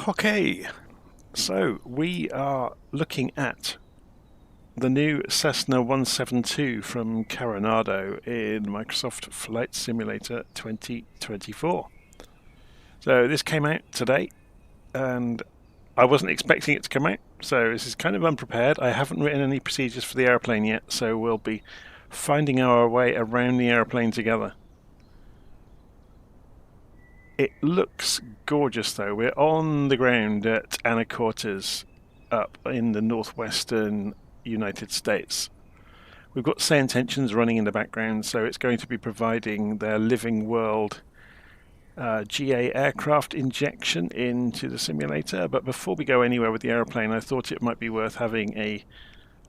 Okay, so we are looking at the new Cessna 172 from Carenado in Microsoft Flight Simulator 2024. So this came out today, and I wasn't expecting it to come out, so this is kind of unprepared. I haven't written any procedures for the airplane yet, so we'll be finding our way around the airplane together. It looks gorgeous though. We're on the ground at Anacortes up in the northwestern United States. We've got Say Intentions running in the background, so it's going to be providing their living world GA aircraft injection into the simulator. But before we go anywhere with the airplane, I thought it might be worth having a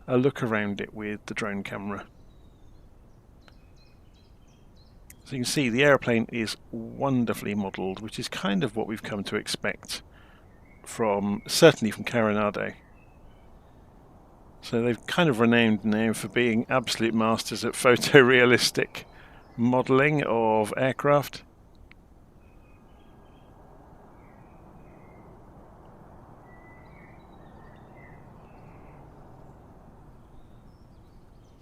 look around it with the drone camera. So you can see the airplane is wonderfully modelled, which is kind of what we've come to expect from, certainly from Carenado. So they've kind of renowned now for being absolute masters at photorealistic modelling of aircraft.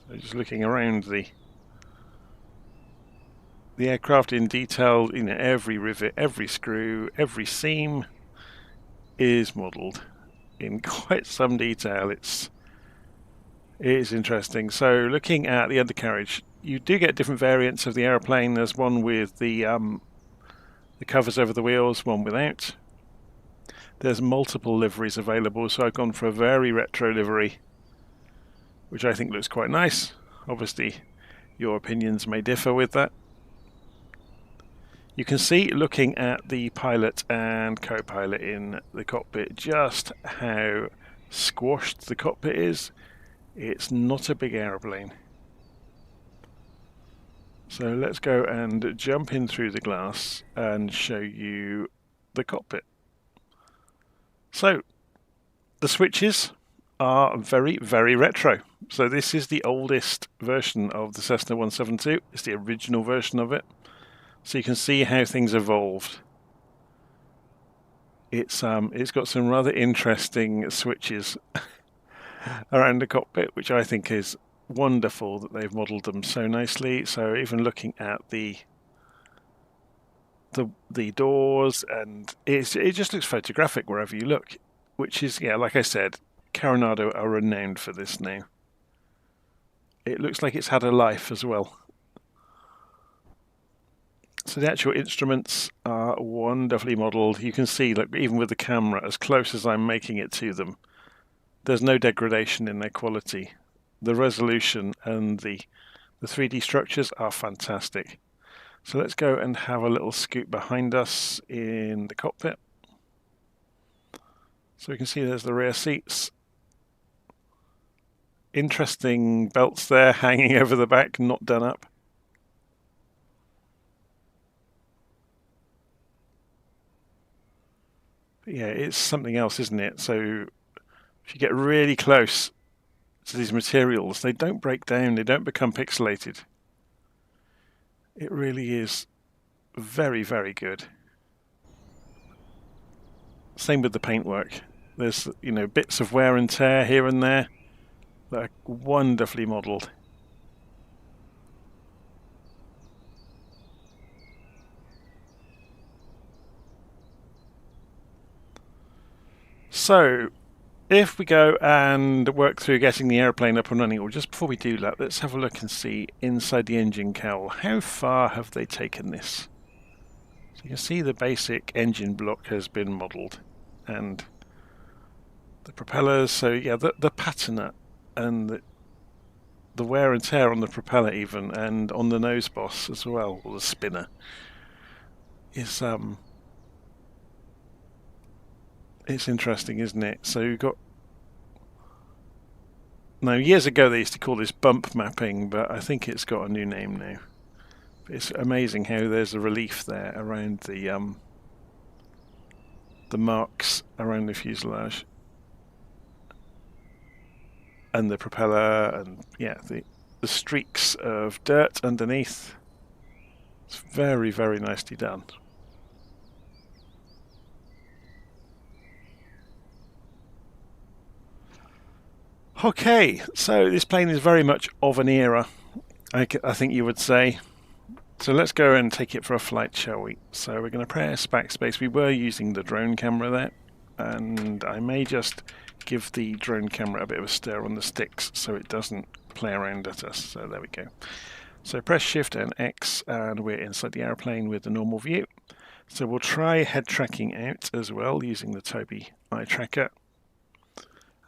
So just looking around the aircraft in detail, you know, every rivet, every screw, every seam is modelled in quite some detail. It is interesting. So looking at the undercarriage, you do get different variants of the airplane. There's one with the covers over the wheels, one without. There's multiple liveries available, so I've gone for a very retro livery, which I think looks quite nice. Obviously, your opinions may differ with that. You can see, looking at the pilot and co-pilot in the cockpit, just how squashed the cockpit is. It's not a big aeroplane. So let's go and jump in through the glass and show you the cockpit. So the switches are very, very retro. So this is the oldest version of the Cessna 172. It's the original version of it. So you can see how things evolved. It's got some rather interesting switches around the cockpit, which I think is wonderful that they've modelled them so nicely. So even looking at the doors, and it just looks photographic wherever you look, which is, yeah, like I said, Carenado are renowned for this now. It looks like it's had a life as well. So the actual instruments are wonderfully modelled. You can see, like, even with the camera, as close as I'm making it to them, there's no degradation in their quality. The resolution and the 3D structures are fantastic. So let's go and have a little scoot behind us in the cockpit. So we can see there's the rear seats. Interesting belts there hanging over the back, not done up. Yeah, it's something else, isn't it? So if you get really close to these materials, they don't break down, they don't become pixelated. It really is very, very good. Same with the paintwork. There's, you know, bits of wear and tear here and there that are wonderfully modelled. So if we go and work through getting the airplane up and running, or just before we do that, let's have a look and see inside the engine cowl. How far have they taken this? So you can see the basic engine block has been modelled, and the propellers. So yeah, the patina and the wear and tear on the propeller even, and on the nose boss as well, or the spinner, is it's interesting, isn't it? So you've got, now years ago they used to call this bump mapping, but I think it's got a new name now. But it's amazing how there's a relief there around the marks around the fuselage and the propeller, and yeah, the streaks of dirt underneath. It's very, very nicely done. Okay, so this plane is very much of an era, I think you would say. So let's go and take it for a flight, shall we? So we're going to press backspace. We were using the drone camera there, and I may just give the drone camera a bit of a stir on the sticks so it doesn't play around at us. So there we go. So press Shift and X, and we're inside the airplane with the normal view. So we'll try head tracking out as well using the Tobii Eye Tracker.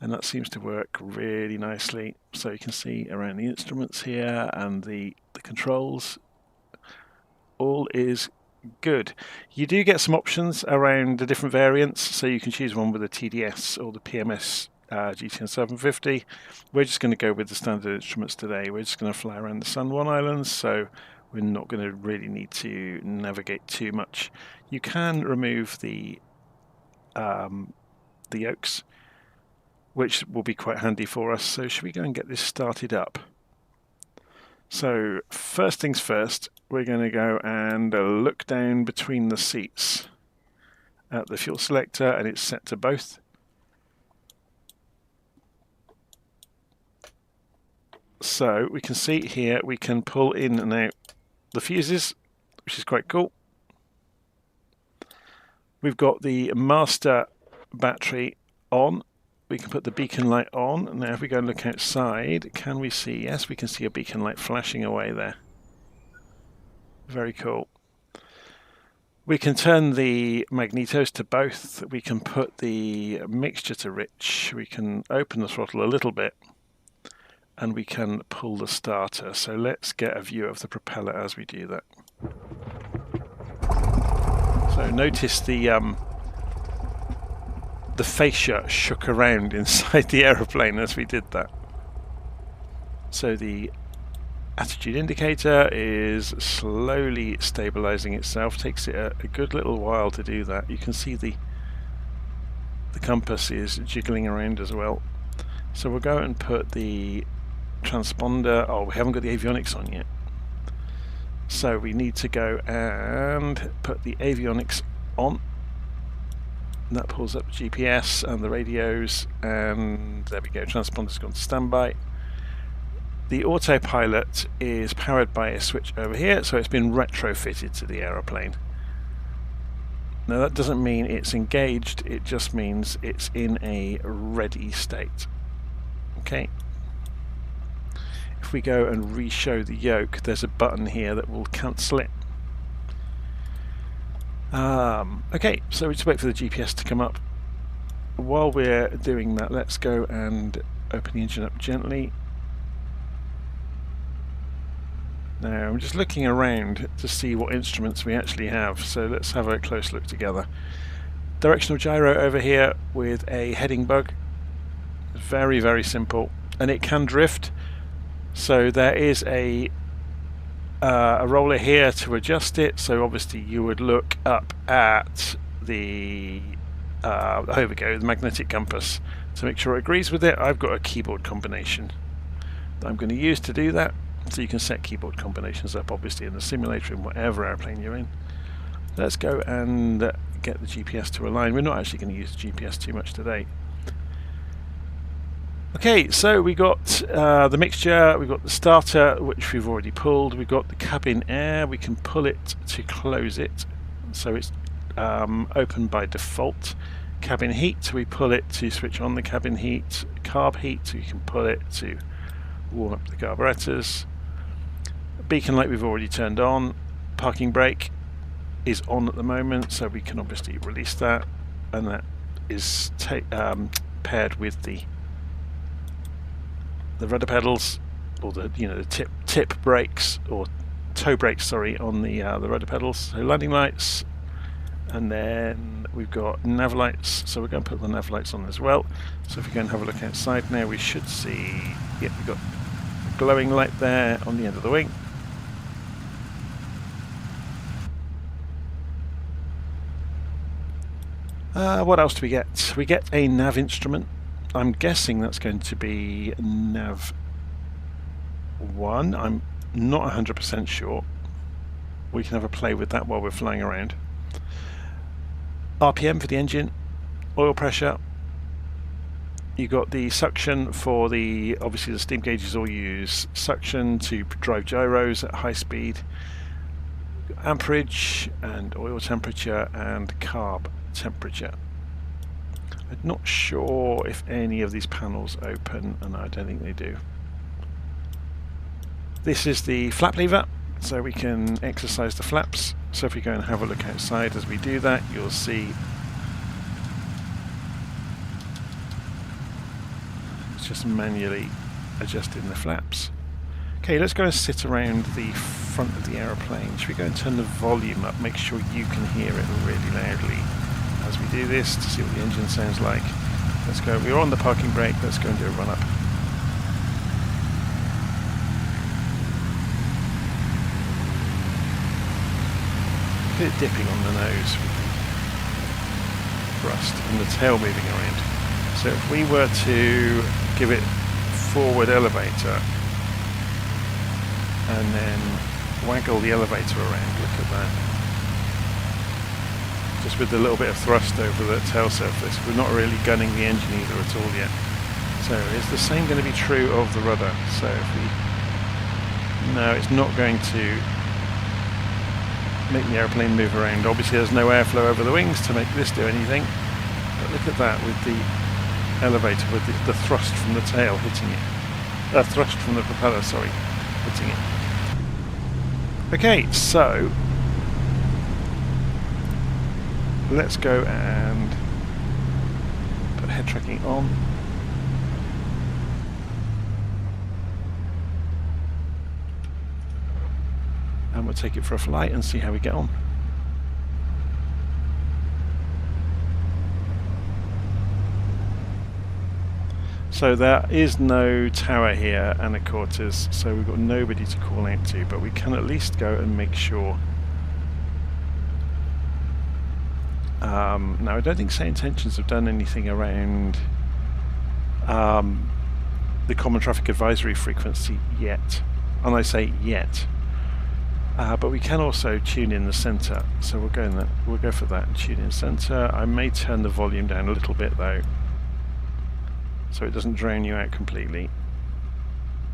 And that seems to work really nicely. So you can see around the instruments here and the controls. All is good. You do get some options around the different variants. So you can choose one with the TDS or the PMS GTN 750. We're just going to go with the standard instruments today. We're just going to fly around the San Juan Islands. So we're not going to really need to navigate too much. You can remove the yokes, which will be quite handy for us. So should we go and get this started up? So first things first, we're going to go and look down between the seats at the fuel selector, and it's set to both. So we can see here we can pull in and out the fuses, which is quite cool. We've got the master battery on. We can put the beacon light on. Now if we go and look outside, can we see? Yes, we can see a beacon light flashing away there. Very cool. We can turn the magnetos to both. We can put the mixture to rich. We can open the throttle a little bit, and we can pull the starter. So let's get a view of the propeller as we do that. So notice the fascia shook around inside the aeroplane as we did that. So the attitude indicator is slowly stabilizing itself. Takes it a good little while to do that. You can see the compass is jiggling around as well. So we'll go and put the transponder. Oh, we haven't got the avionics on yet. So we need to go and put the avionics on. And that pulls up the GPS and the radios, and there we go, transponder's gone to standby. The autopilot is powered by a switch over here, so it's been retrofitted to the aeroplane. Now that doesn't mean it's engaged, it just means it's in a ready state. Okay. If we go and re-show the yoke, there's a button here that will cancel it. Okay, so we just wait for the GPS to come up. While we're doing that, let's go and open the engine up gently. Now I'm just looking around to see what instruments we actually have, so let's have a close look together. Directional gyro over here with a heading bug. Very, very simple, and it can drift. So there is a roller here to adjust it. So obviously you would look up at the here we go, the magnetic compass to make sure it agrees with it. I've got a keyboard combination that I'm going to use to do that. So you can set keyboard combinations up obviously in the simulator in whatever airplane you're in. Let's go and get the GPS to align. We're not actually going to use the GPS too much today. Okay, so we got the mixture, we've got the starter, which we've already pulled, we've got the cabin air, we can pull it to close it, so it's open by default. Cabin heat, we pull it to switch on the cabin heat. Carb heat, we can pull it to warm up the carburetors. Beacon light we've already turned on. Parking brake is on at the moment, so we can obviously release that, and that is paired with the rudder pedals, or the the tip brakes or toe brakes, sorry, on the rudder pedals. So landing lights, and then we've got nav lights. So we're going to put the nav lights on as well. So if we go and have a look outside now, we should see. Yep, we've got a glowing light there on the end of the wing. What else do we get? We get a nav instrument. I'm guessing that's going to be nav 1. I'm not 100% sure. We can have a play with that while we're flying around. RPM for the engine, oil pressure, You've got the suction for the, obviously the steam gauges all use suction to drive gyros at high speed, amperage and oil temperature and carb temperature. I'm not sure if any of these panels open, and I don't think they do. This is the flap lever, so we can exercise the flaps. So if we go and have a look outside as we do that, you'll see it's just manually adjusting the flaps. Okay, let's go and sit around the front of the aeroplane. Should we go and turn the volume up, make sure you can hear it really loudly as we do this to see what the engine sounds like. Let's go, we're on the parking brake, let's go and do a run up. Bit dipping on the nose with the thrust and the tail moving around. So if we were to give it forward elevator and then waggle the elevator around, look at that. Just with a little bit of thrust over the tail surface. We're not really gunning the engine either at all yet. So is the same going to be true of the rudder? So if we... No, it's not going to make the airplane move around. Obviously there's no airflow over the wings to make this do anything, but look at that with the elevator, with the thrust from the tail hitting it, thrust from the propeller, sorry, hitting it. Okay, so let's go and put head tracking on. And we'll take it for a flight and see how we get on. So there is no tower here, Anacortes, so we've got nobody to call out to, but we can at least go and make sure. Now I don't think Say Intentions have done anything around the Common Traffic Advisory frequency yet, and I say yet. But we can also tune in the centre, so we'll go for that and tune in centre. I may turn the volume down a little bit though, so it doesn't drown you out completely,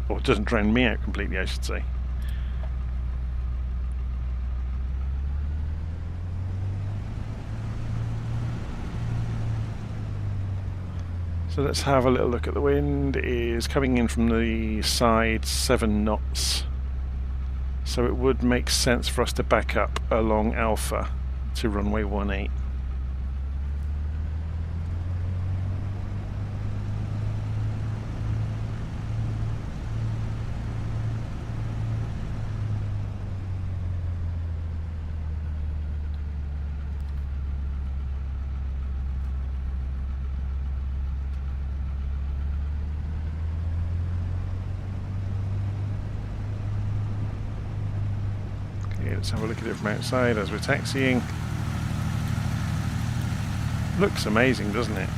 or it doesn't drown me out completely, I should say. So let's have a little look at the wind. It is coming in from the side, 7 knots. So it would make sense for us to back up along Alpha to runway 18. Let's have a look at it from outside as we're taxiing. Looks amazing, doesn't it?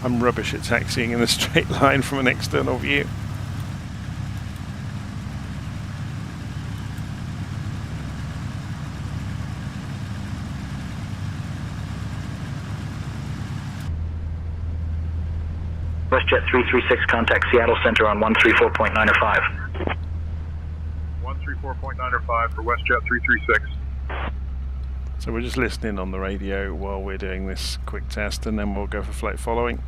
I'm rubbish at taxiing in a straight line from an external view. WestJet 336, contact Seattle Center on 134.905. 134.905 for WestJet 336. So we're just listening on the radio while we're doing this quick test, and then we'll go for flight following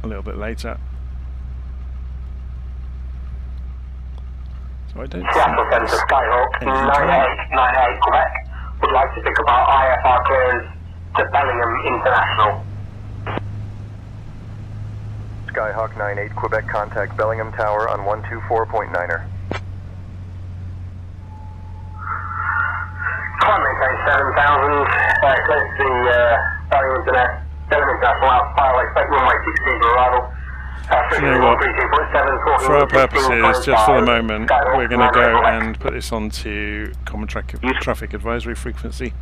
a little bit later. So I don't Seattle Center, Skyhawk 9898 Quebec would like to think about IFR clearance to Bellingham International. Skyhawk 98 Quebec, contact Bellingham Tower on 124.9er. Climb maintain 7000, close to Bellingham International Highway, expect runway 16 for arrival. You know what? For our purposes, just for the moment, we're going to go and put this onto Common Traffic Advisory frequency,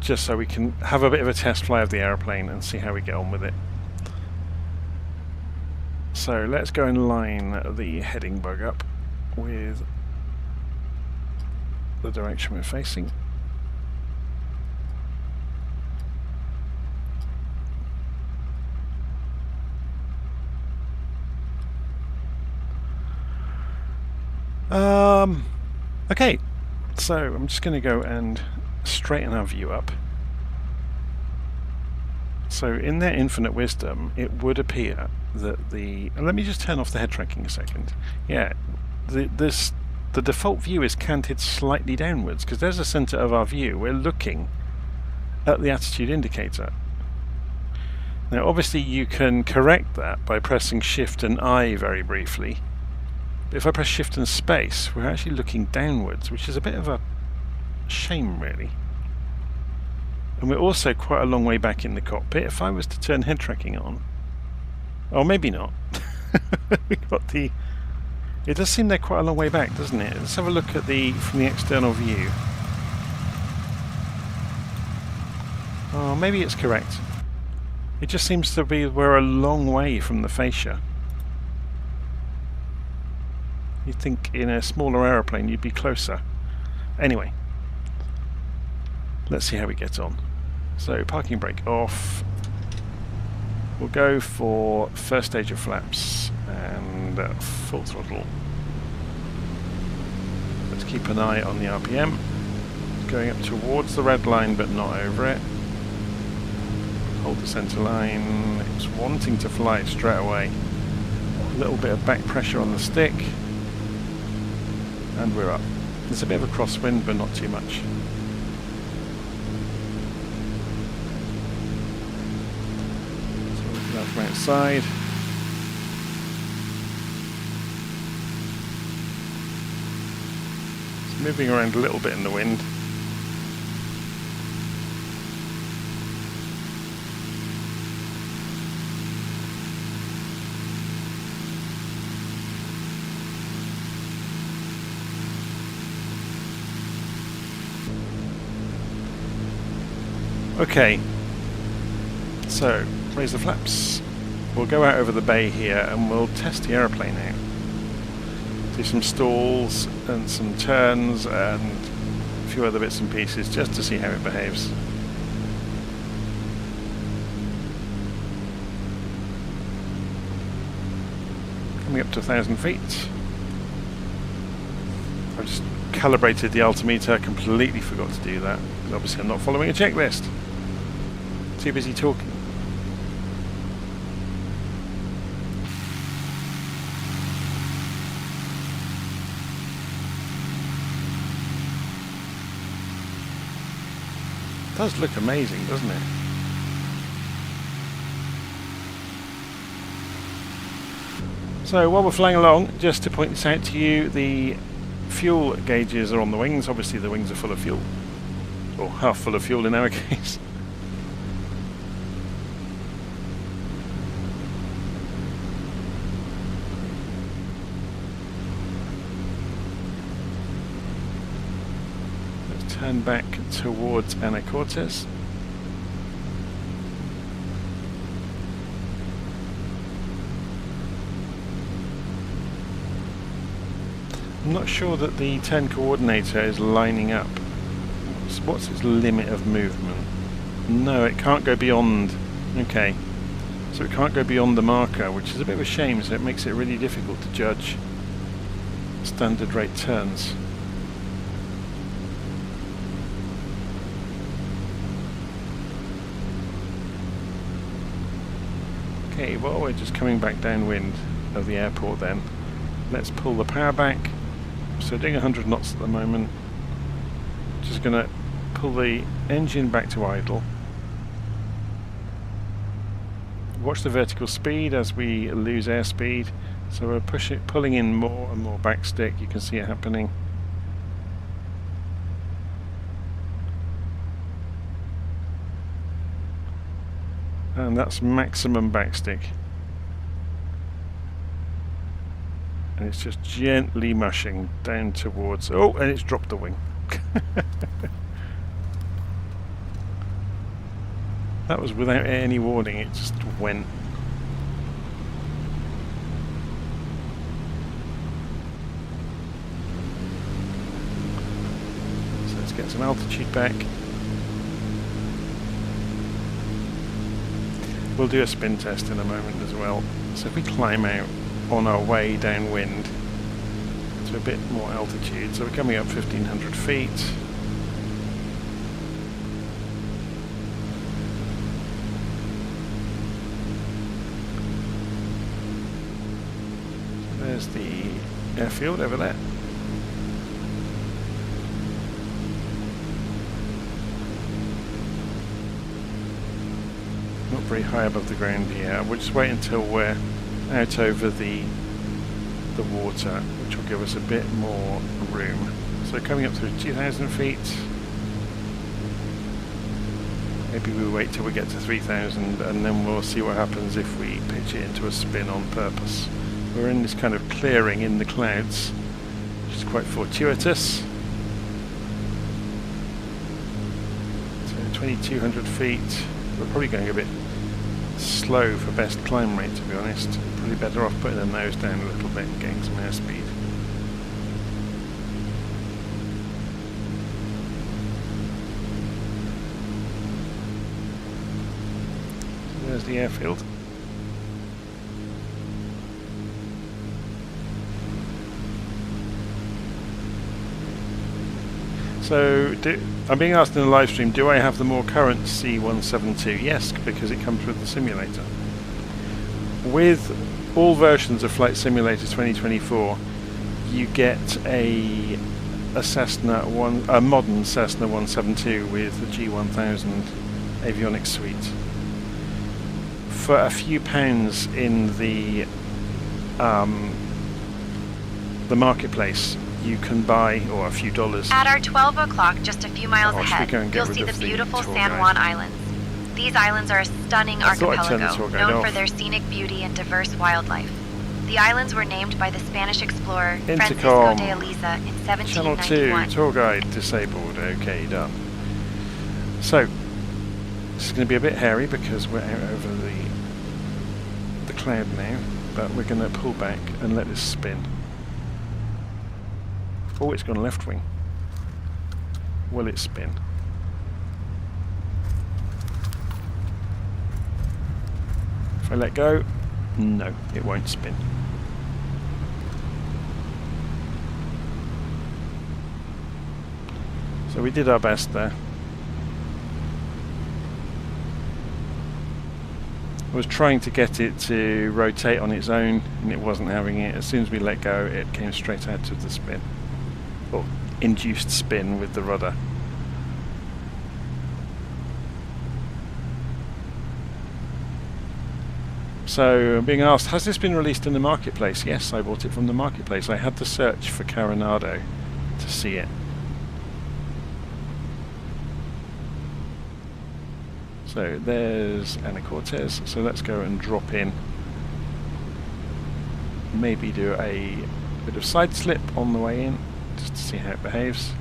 just so we can have a bit of a test fly of the aeroplane and see how we get on with it. So let's go and line the heading bug up with the direction we're facing. Okay, so I'm just going to go and straighten our view up. So in their infinite wisdom, it would appear that the... And let me just turn off the head tracking a second. Yeah, the default view is canted slightly downwards, because there's the centre of our view. We're looking at the attitude indicator. Now obviously you can correct that by pressing Shift and I very briefly. But if I press Shift and Space, we're actually looking downwards, which is a bit of a shame really. And we're also quite a long way back in the cockpit. If I was to turn head tracking on, or maybe not. We got the... It does seem they're quite a long way back, doesn't it? Let's have a look at from the external view. Oh, maybe it's correct. It just seems to be we're a long way from the fascia. You'd think in a smaller aeroplane you'd be closer. Anyway, let's see how we get on. So parking brake off. We'll go for first stage of flaps and full throttle. Let's keep an eye on the RPM. Going up towards the red line but not over it. Hold the centre line. It's wanting to fly straight away. A little bit of back pressure on the stick. And we're up. There's a bit of a crosswind but not too much. From outside. It's moving around a little bit in the wind. Okay, so raise the flaps. We'll go out over the bay here and we'll test the aeroplane out. Do some stalls and some turns and a few other bits and pieces just to see how it behaves. Coming up to 1,000 feet. I've just calibrated the altimeter, completely forgot to do that. Because obviously I'm not following a checklist. Too busy talking. Does look amazing, doesn't it? So while we're flying along, just to point this out to you, the fuel gauges are on the wings. Obviously the wings are full of fuel, or half full of fuel in our case. Turn back towards Anacortes. I'm not sure that the turn coordinator is lining up. What's its limit of movement? No, it can't go beyond. Okay, so it can't go beyond the marker, which is a bit of a shame, so it makes it really difficult to judge standard rate turns. Okay, well we're just coming back downwind of the airport then. Let's pull the power back. So doing 100 knots at the moment. Just going to pull the engine back to idle. Watch the vertical speed as we lose airspeed. So we're pulling in more and more backstick. You can see it happening. And that's maximum backstick. And it's just gently mushing down towards... Oh, and it's dropped the wing. That was without any warning, it just went. to get some altitude back. We'll do a spin test in a moment as well. So if we climb out on our way downwind to a bit more altitude, so we're coming up 1,500 feet. So there's the airfield over there. Not very high above the ground here. We'll just wait until we're out over the water, which will give us a bit more room. So coming up to 2,000 feet. Maybe we wait till we get to 3,000 and then we'll see what happens if we pitch it into a spin on purpose. We're in this kind of clearing in the clouds, which is quite fortuitous. So 2,200 feet. We're probably going a bit slow for best climb rate, to be honest. Probably better off putting the nose down a little bit and getting some airspeed. So there's the airfield. So, I'm being asked in the live stream, do I have the more current C172? Yes, because it comes with the simulator. With all versions of Flight Simulator 2024, you get a modern Cessna 172 with the G1000 avionics suite. For a few pounds in the marketplace, you can buy, or a few dollars. At our 12 o'clock, just a few miles ahead, you'll see the beautiful San Juan Islands. These islands are a stunning archipelago, known for their scenic beauty and diverse wildlife. The islands were named by the Spanish explorer Francisco de Eliza in 1791. Channel 2, tour guide disabled. Okay, done. So, this is going to be a bit hairy because we're out over the cloud now, but we're going to pull back and let this spin. Oh, it's gone left wing. Will it spin? If I let go, no, it won't spin. So we did our best there. I was trying to get it to rotate on its own and it wasn't having it. As soon as we let go, it came straight out of the spin. Or induced spin with the rudder. So I'm being asked, has this been released in the marketplace? Yes, I bought it from the marketplace. I had to search for Carenado to see it. So there's Anacortes, so let's go and drop in. Maybe do a bit of side slip on the way in, just to see how it behaves.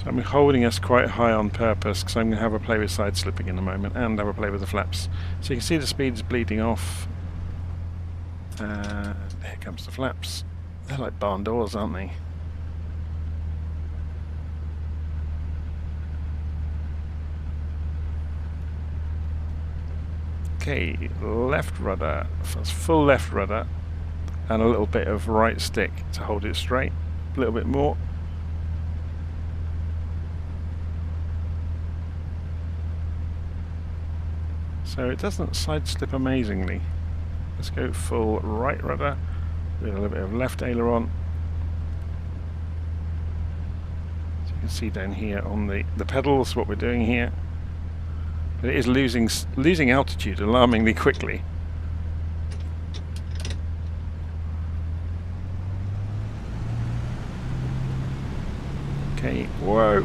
So I'm holding us quite high on purpose because I'm going to have a play with side slipping in a moment and have a play with the flaps. So you can see the speed's bleeding off. Here comes the flaps. They're like barn doors, aren't they? Okay, left rudder. That's full left rudder and a little bit of right stick to hold it straight. A little bit more. So it doesn't side slip amazingly. Let's go full right rudder, with a little bit of left aileron. So you can see down here on the pedals what we're doing here. But it is losing altitude alarmingly quickly. Okay, whoa.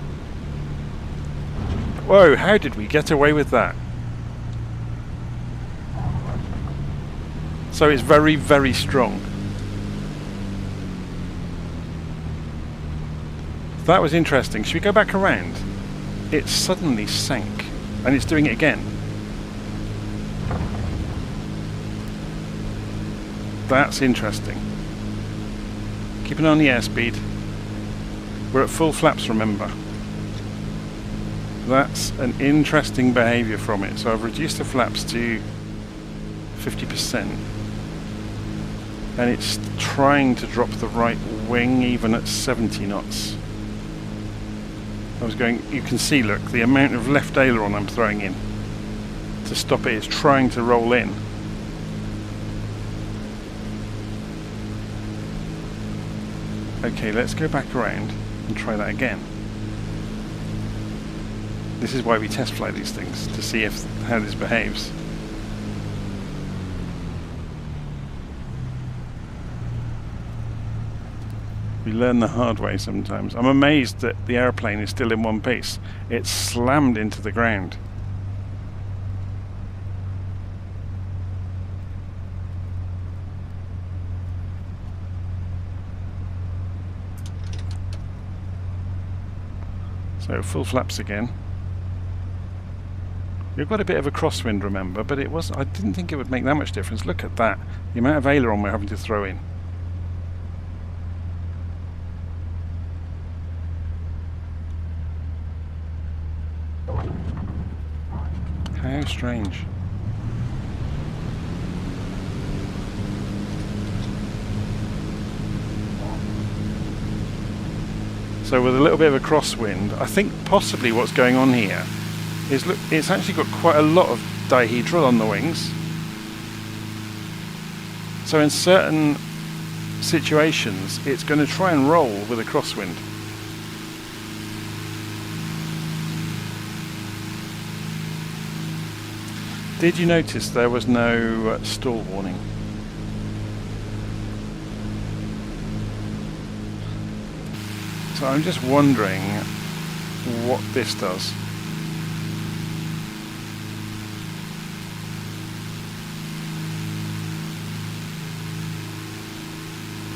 Whoa, how did we get away with that? So it's very, very strong. That was interesting. Should we go back around? It suddenly sank, and it's doing it again. That's interesting. Keep an eye on the airspeed. We're at full flaps, remember. That's an interesting behaviour from it. So I've reduced the flaps to 50%. And it's trying to drop the right wing even at 70 knots. I was going, you can see, look, the amount of left aileron I'm throwing in to stop it is trying to roll in. Okay, let's go back around and try that again. This is why we test fly these things, to see how this behaves. We learn the hard way sometimes. I'm amazed that the airplane is still in one piece. It's slammed into the ground. So full flaps again. We've got a bit of a crosswind, remember, but it was. I didn't think it would make that much difference. Look at that. The amount of aileron we're having to throw in. How strange. So with a little bit of a crosswind, I think possibly what's going on here is, look, it's actually got quite a lot of dihedral on the wings. So in certain situations, it's going to try and roll with a crosswind. Did you notice there was no stall warning? So I'm just wondering what this does.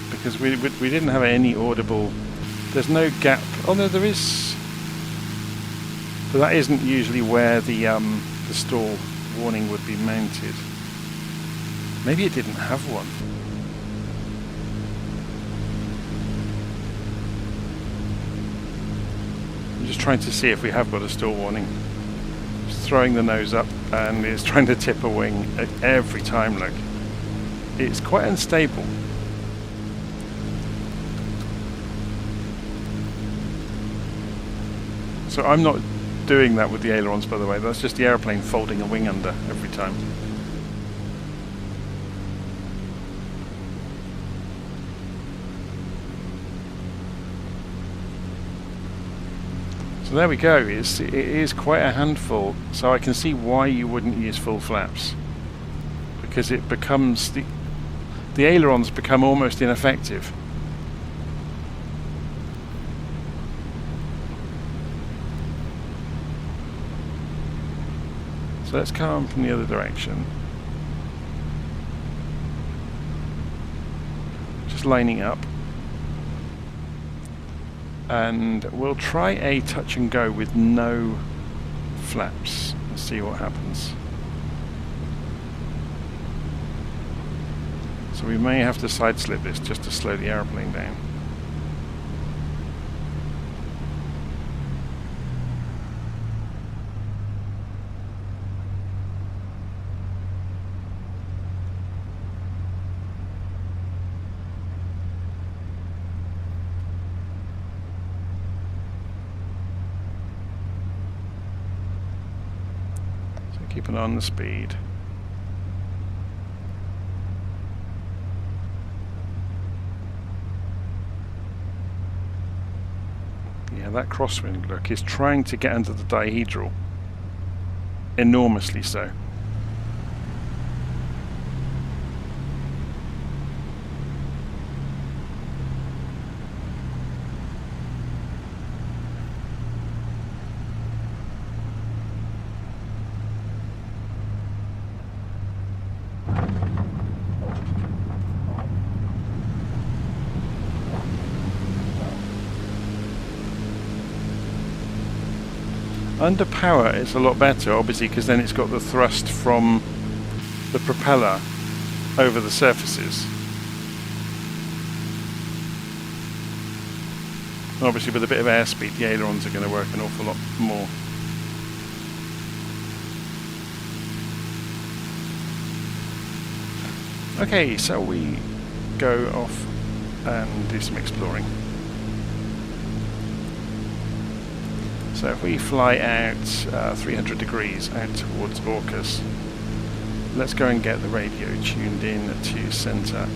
Because we didn't have any audible. There's no gap. Oh no, there is. But that isn't usually where the stall warning would be mounted. Maybe it didn't have one. I'm just trying to see if we have got a stall warning. Just throwing the nose up and it's trying to tip a wing every time. Look, it's quite unstable. So I'm not doing that with the ailerons, by the way. That's just the airplane folding a wing under every time. So there we go. It is quite a handful. So I can see why you wouldn't use full flaps, because it becomes the ailerons become almost ineffective. So let's come from the other direction. Just lining up. And we'll try a touch and go with no flaps and see what happens. So we may have to side slip this just to slow the airplane down. Keep an eye on the speed. Yeah, that crosswind, look, is trying to get under the dihedral. Enormously so. Under power it's a lot better, obviously, because then it's got the thrust from the propeller over the surfaces. And obviously with a bit of airspeed the ailerons are going to work an awful lot more. Okay, so we go off and do some exploring. So if we fly out 300 degrees out towards Orcas, let's go and get the radio tuned in to centre.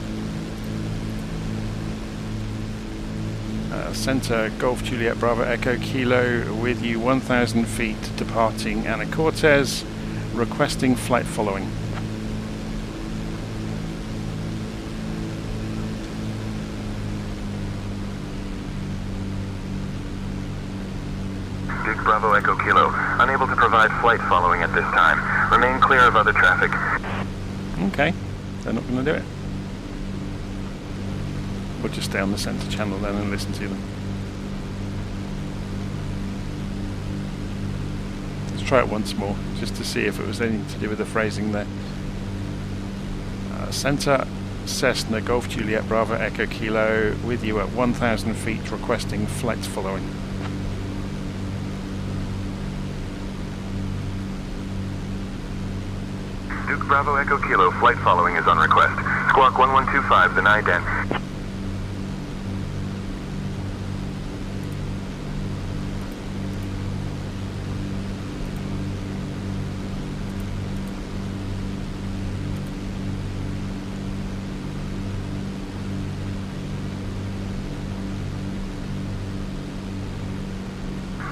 Centre Golf Juliet Bravo Echo Kilo with you 1,000 feet departing Anacortes, requesting flight following. Bravo Echo Kilo, unable to provide flight following at this time. Remain clear of other traffic. Okay, they're not going to do it. We'll just stay on the centre channel then and listen to them. Let's try it once more, just to see if it was anything to do with the phrasing there. Centre Cessna Golf Juliet Bravo Echo Kilo with you at 1,000 feet, requesting flight following. Duke Bravo Echo Kilo, flight following is on request. Squawk 1125, deny den.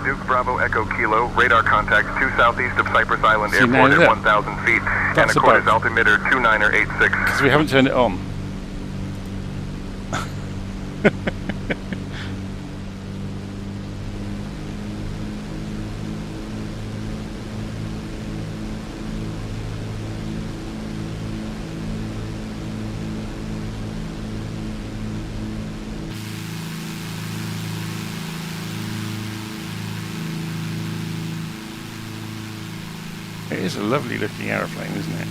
Duke Bravo Echo Kilo, radar contact 2 southeast of Cypress Island Airport at 1,000 feet. Anacortes altimeter 2986. Because we haven't turned it on. It is a lovely looking aeroplane, isn't it?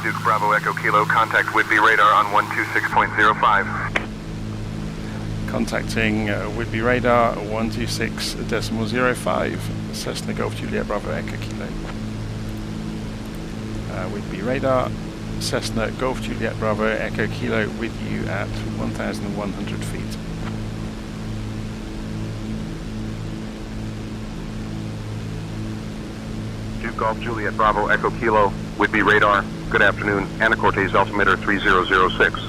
Duke Bravo Echo Kilo, contact Whidbey radar on 126.05. Contacting Whidbey radar 126.05. Cessna Golf Juliet Bravo Echo Kilo. Whidbey radar, Cessna Golf Juliet Bravo Echo Kilo with you at 1,100 feet. Golf Juliet Bravo Echo Kilo, Whidbey radar. Good afternoon. Anacortes altimeter 3006.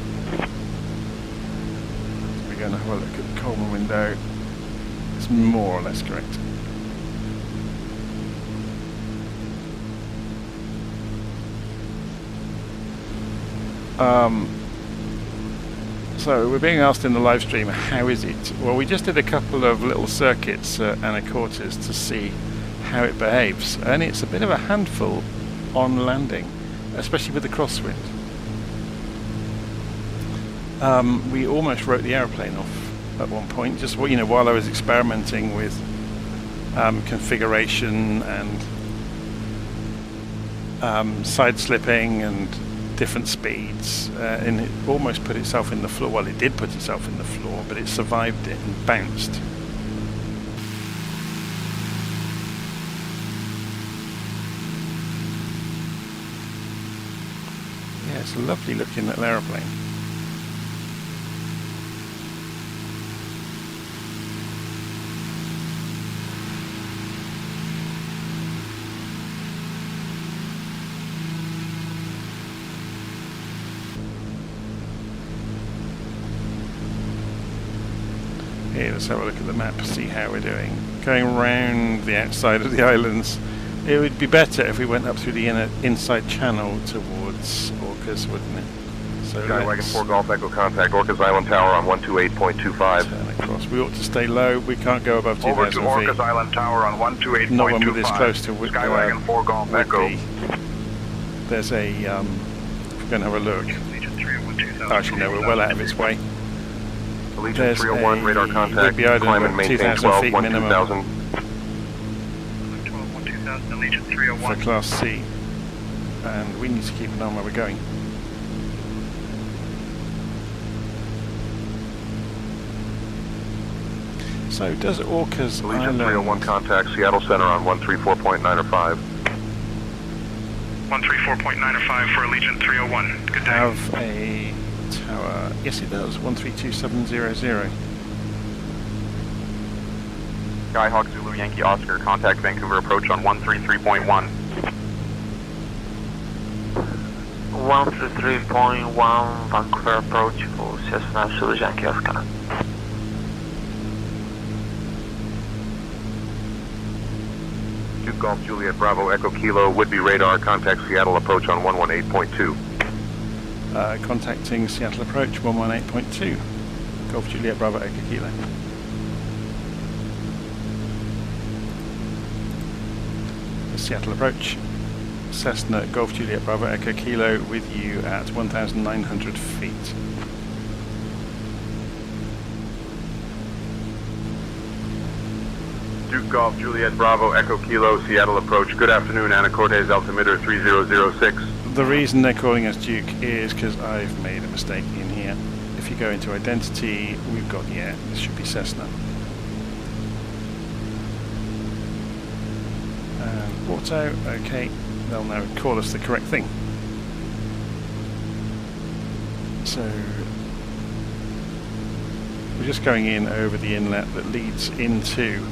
We're going to have a look at the Coleman window. It's more or less correct. So we're being asked in the live stream, how is it? Well, we just did a couple of little circuits at Anacortes to see how it behaves, and it's a bit of a handful on landing, especially with the crosswind. We almost wrote the aeroplane off at one point, just while I was experimenting with configuration and side slipping and different speeds, and it almost put itself in the floor. Well, it did put itself in the floor, but it survived it and bounced. It's a lovely looking little aeroplane. Here, let's have a look at the map, see how we're doing. Going around the outside of the islands. It would be better if we went up through the inside channel towards Orcas, wouldn't it? So Skywagon 4 Golf Echo contact Orcas Island Tower on 128.25. Turn across. We ought to stay low. We can't go above 2,000 feet. Over to Orcas Island Tower on 128.25. Not when we're this close to Skywagon 4 Golf Echo. There's a, if we're going to have a look. Actually, no, we're well out of its way. There's 301 radar contact. Climb and maintain 2,000 feet minimum 12, for Class C. And we need to keep an eye on where we're going. So does Orcas Island... 301 contact Seattle Center on 134.905. 134.905 for Allegiant 301. Good day. Have a tower. Yes, it does. 132700. Skyhawk Zulu Yankee Oscar, contact Vancouver approach on 133.1. 133.1 Vancouver approach for Cessna Zulu Yankee Oscar. Duke Golf Juliet Bravo Echo Kilo would be radar, contact Seattle approach on 118.2. Contacting Seattle approach 118.2. Golf Juliet Bravo Echo Kilo. Seattle approach, Cessna Golf Juliet Bravo Echo Kilo with you at 1,900 feet. Duke Golf Juliet Bravo Echo Kilo, Seattle approach. Good afternoon, Anacortes altimeter 3006. The reason they're calling us Duke is because I've made a mistake in here. If you go into identity, we've got, yeah, this should be Cessna. Auto, okay, they'll now call us the correct thing. So we're just going in over the inlet that leads into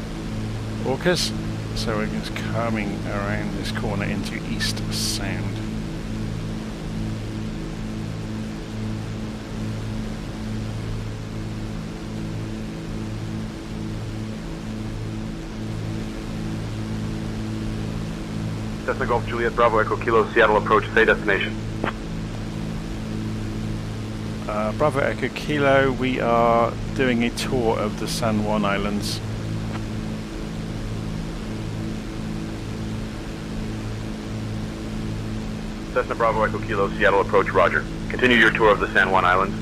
Orcas, so we're just coming around this corner into East Sound. Cessna Golf Juliet Bravo Echo Kilo, Seattle approach, say destination. Bravo Echo Kilo, we are doing a tour of the San Juan Islands. Cessna Bravo Echo Kilo, Seattle approach, roger. Continue your tour of the San Juan Islands.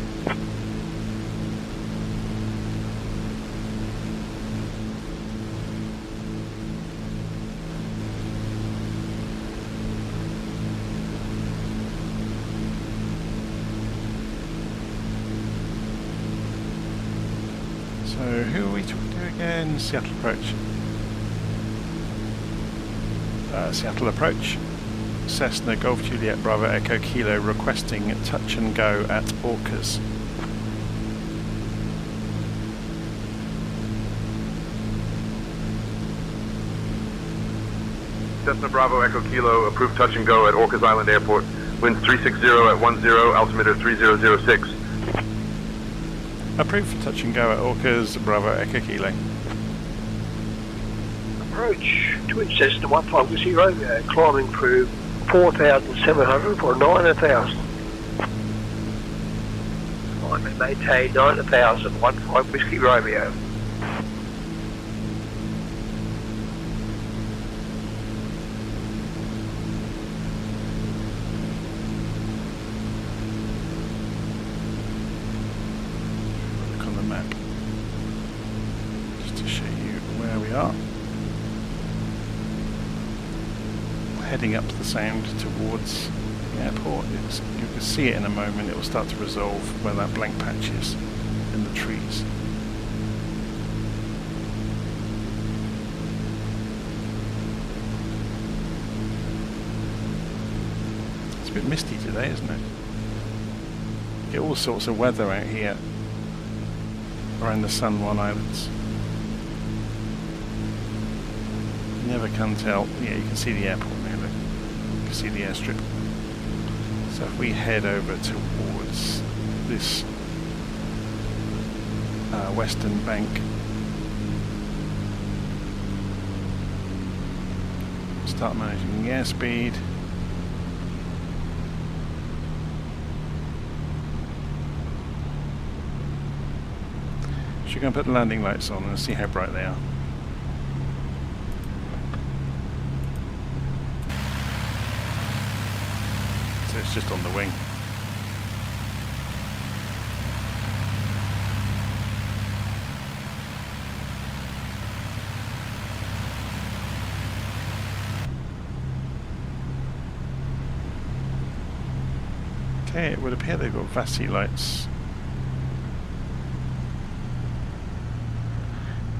So who are we talking to again? Seattle approach. Seattle approach. Cessna Golf Juliet Bravo Echo Kilo requesting touch and go at Orcas. Cessna Bravo Echo Kilo, approved touch and go at Orcas Island Airport. Winds 360 at 10, altimeter 3006. Approved for touch and go at Orcas Bravo Echo Kilo. Approach Twin Cessna 150, climbing through 4,700 for 9,000. Climb and maintain 9,000, 15 Whiskey Romeo. Look on the map just to show you where we are. Heading up the sound towards the airport. You can see it in a moment. It will start to resolve where that blank patch is in the trees. It's a bit misty today, isn't it? Get all sorts of weather out here around the San Juan Islands. You never can tell. Yeah, you can see the airport now, look. You can see the airstrip. So if we head over towards this western bank Start managing the airspeed. Should go and put the landing lights on and see how bright they are. So it's just on the wing. Okay, it would appear they've got VASI lights,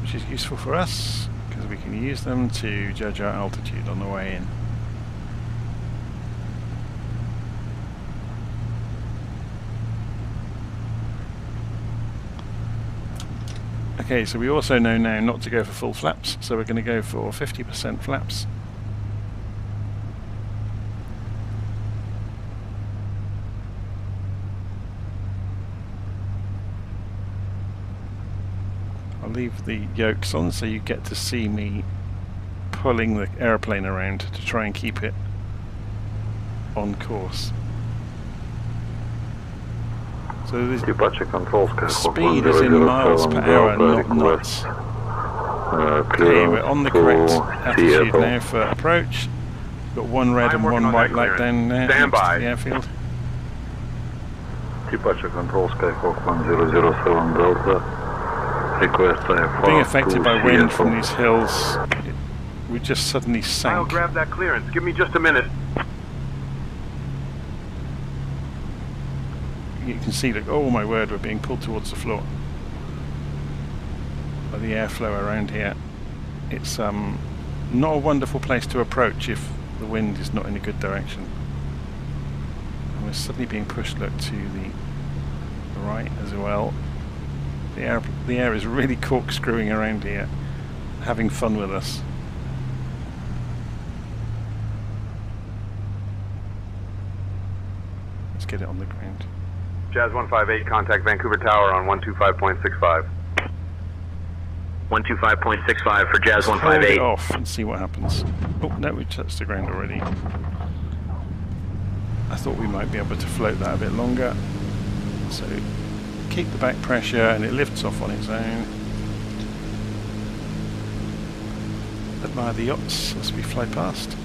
which is useful for us because we can use them to judge our altitude on the way in. Okay, so we also know now not to go for full flaps, so we're going to go for 50% flaps. I'll leave the yokes on so you get to see me pulling the aeroplane around to try and keep it on course. So the speed is in miles per hour, not knots. Okay, we're on the correct altitude now for approach. Got one red and one white light down there next to the airfield. Departure control, Skyhawk 1007 Delta. Being affected by wind from these hills, we just suddenly sank. I'll grab that clearance. Give me just a minute. You can see that, oh my word, we're being pulled towards the floor by the airflow around here. It's not a wonderful place to approach if the wind is not in a good direction. And we're suddenly being pushed, look, to the right as well. The air is really corkscrewing around here, having fun with us. Let's get it on the ground. Jazz 158, contact Vancouver Tower on 125.65. 125.65 for Jazz 158. Hold it off and see what happens. Oh, no, we touched the ground already. I thought we might be able to float that a bit longer. So keep the back pressure and it lifts off on its own. Admire the yachts as we fly past.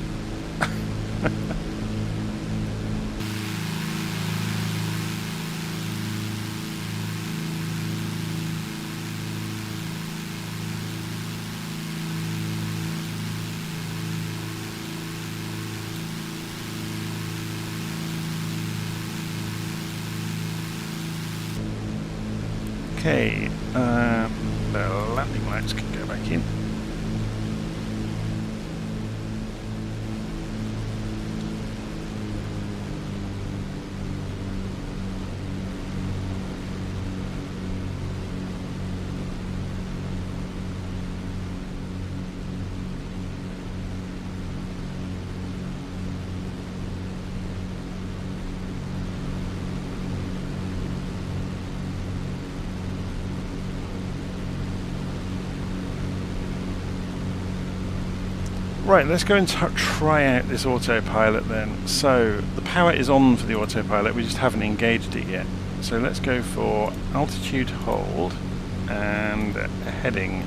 Okay, the landing lights can go back in. Right, let's go and try out this autopilot then. So the power is on for the autopilot, we just haven't engaged it yet. So let's go for altitude hold and a heading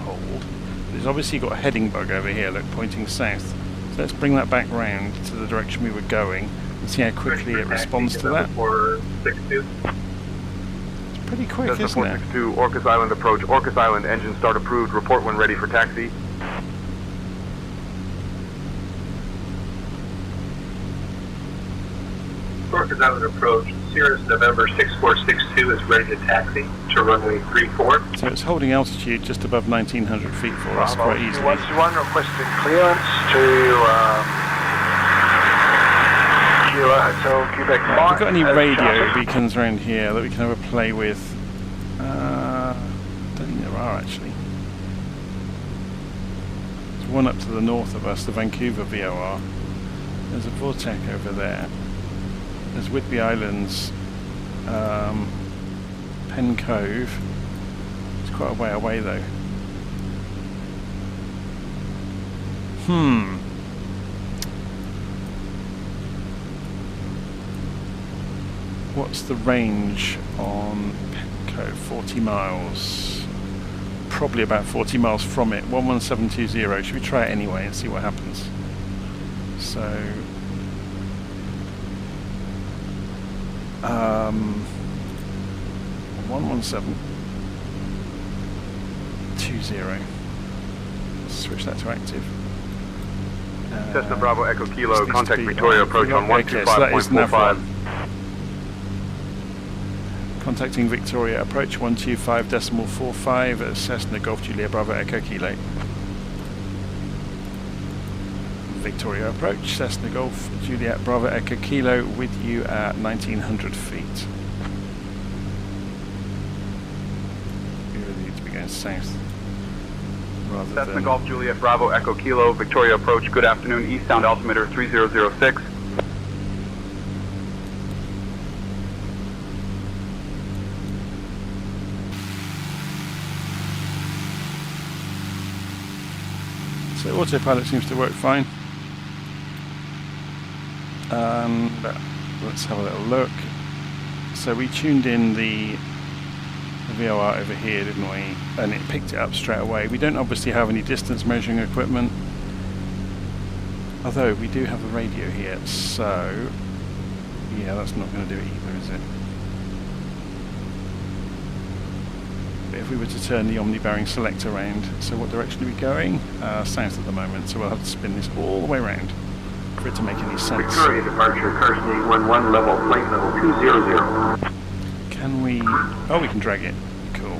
hold. There's obviously got a heading bug over here, look, pointing south. So let's bring that back round to the direction we were going and see how quickly it responds to that. It's pretty quick, isn't it? 462, Orcas Island approach. Orcas Island, engine start approved. Report when ready for taxi. Orcas Island approach, Cirrus November 6462 is ready to taxi to runway 34. So it's holding altitude just above 1900 feet for us quite easily. 121 requested clearance to Kilo Hotel Quebec Mike. Have we got any radio beacons around here that we can have a play with? I don't think there are actually. There's one up to the north of us, the Vancouver VOR. There's a Vortec over there. There's Whidbey Islands, Pen Cove. It's quite a way away though. What's the range on Petco? 40 miles. Probably about 40 miles from it. 11720. Should we try it anyway and see what happens? So 11720. Let's switch that to active. Cessna Bravo Echo Kilo, contact Victoria approach on 125.45. Contacting Victoria approach 125.45 at Cessna Golf Juliet Bravo Echo Kilo. Victoria approach, Cessna Golf Juliet Bravo Echo Kilo with you at 1900 feet. We really need to be going south. Cessna Golf Juliet Bravo Echo Kilo, Victoria approach, good afternoon, eastbound altimeter 3006. So autopilot seems to work fine. Let's have a little look. So we tuned in the VOR over here, didn't we? And it picked it up straight away. We don't obviously have any distance measuring equipment, although we do have a radio here, so yeah, that's not going to do it either, is it? But if we were to turn the omni-bearing selector around, so what direction are we going? South at the moment, so we'll have to spin this all the way around for it to make any sense. Victoria departure, Carson 811, level, flight level 200. Can we... oh, we can drag it. Cool.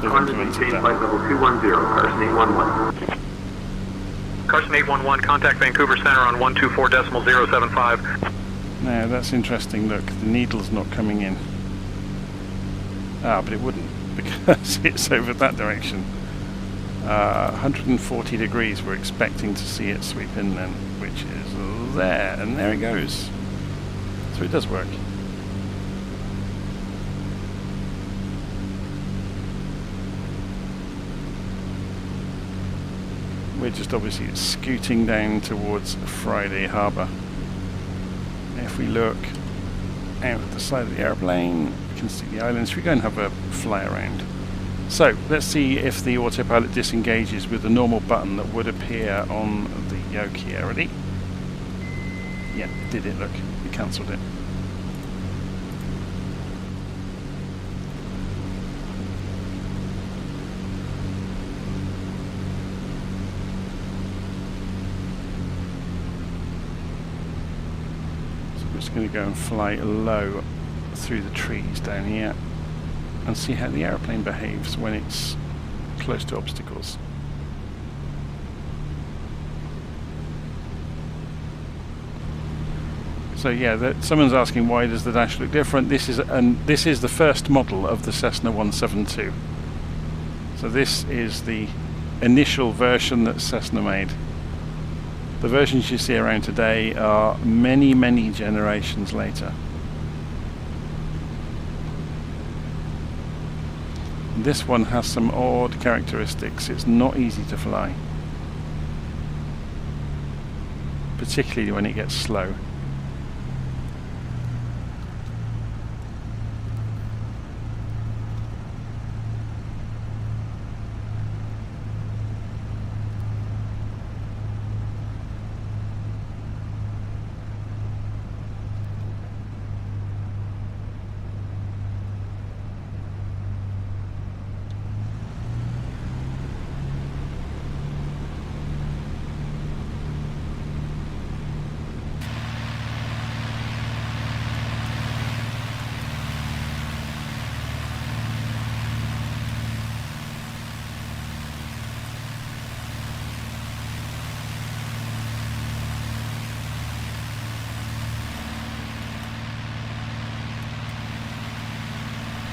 They've implemented that. Flight level 210, Carson 811. Carson 811, contact Vancouver Center on 124.075. Now, that's interesting. Look, the needle's not coming in. But it wouldn't, because it's over that direction. 140 degrees, we're expecting to see it sweep in then, which is there, and there it goes. So it does work. We're just obviously scooting down towards Friday Harbour. If we look out at the side of the airplane, you can see the islands. Should we go and have a fly around? So let's see if the autopilot disengages with the normal button that would appear on the yoke here. Ready? Yeah, it did it, look. We cancelled it. So we're just going to go and fly low through the trees down here and see how the airplane behaves when it's close to obstacles. So yeah, someone's asking why does the dash look different. This is the first model of the Cessna 172. So this is the initial version that Cessna made. The versions you see around today are many, many generations later. This one has some odd characteristics. It's not easy to fly, particularly when it gets slow.